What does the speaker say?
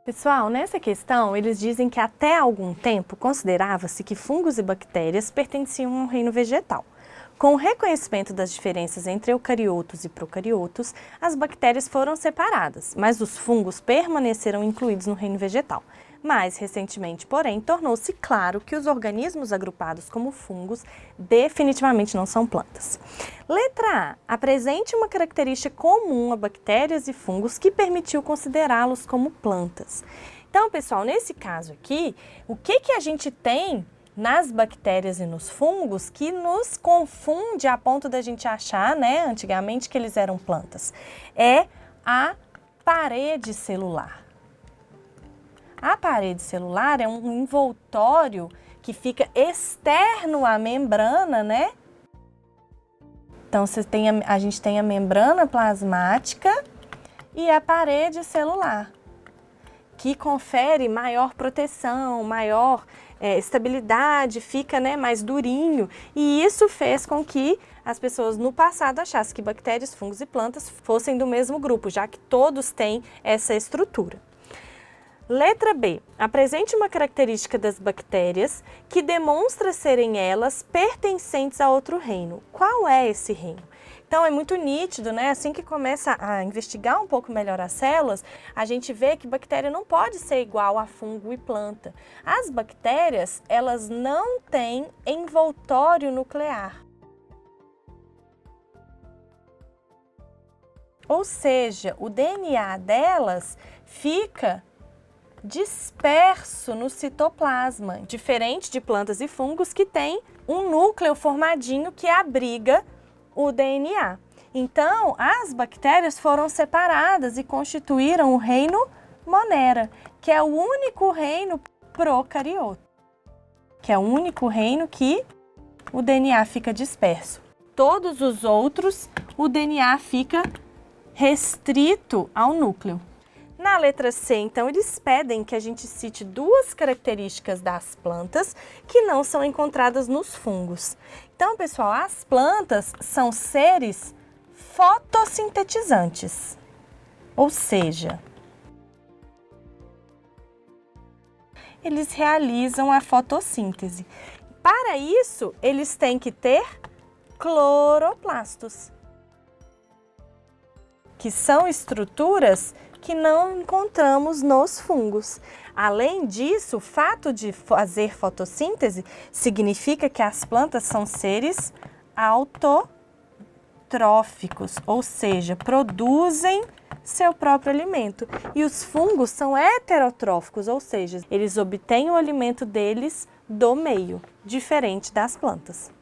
Pessoal, nessa questão, eles dizem que até algum tempo considerava-se que fungos e bactérias pertenciam ao reino vegetal. Com o reconhecimento das diferenças entre eucariotos e procariotos, as bactérias foram separadas, mas os fungos permaneceram incluídos no reino vegetal. Mais recentemente, porém, tornou-se claro que os organismos agrupados como fungos definitivamente não são plantas. Letra A. Apresente uma característica comum a bactérias e fungos que permitiu considerá-los como plantas. Então, pessoal, nesse caso aqui, o que a gente tem nas bactérias e nos fungos que nos confunde a ponto da gente achar, antigamente que eles eram plantas? É a parede celular. A parede celular é um envoltório que fica externo à membrana, Então, a gente tem a membrana plasmática e a parede celular, que confere maior proteção, maior estabilidade, fica mais durinho. E isso fez com que as pessoas no passado achassem que bactérias, fungos e plantas fossem do mesmo grupo, já que todos têm essa estrutura. Letra B. Apresente uma característica das bactérias que demonstra serem elas pertencentes a outro reino. Qual é esse reino? Então, é muito nítido, Assim que começa a investigar um pouco melhor as células, a gente vê que bactéria não pode ser igual a fungo e planta. As bactérias, elas não têm envoltório nuclear. Ou seja, o DNA delas fica disperso no citoplasma, diferente de plantas e fungos que têm um núcleo formadinho que abriga o DNA. Então, as bactérias foram separadas e constituíram o reino Monera, que é o único reino procarioto, que é o único reino que o DNA fica disperso. Todos os outros, o DNA fica restrito ao núcleo. Na letra C, então, eles pedem que a gente cite duas características das plantas que não são encontradas nos fungos. Então, pessoal, as plantas são seres fotossintetizantes, ou seja, eles realizam a fotossíntese. Para isso, eles têm que ter cloroplastos, que são estruturas que não encontramos nos fungos. Além disso, o fato de fazer fotossíntese significa que as plantas são seres autotróficos, ou seja, produzem seu próprio alimento. E os fungos são heterotróficos, ou seja, eles obtêm o alimento deles do meio, diferente das plantas.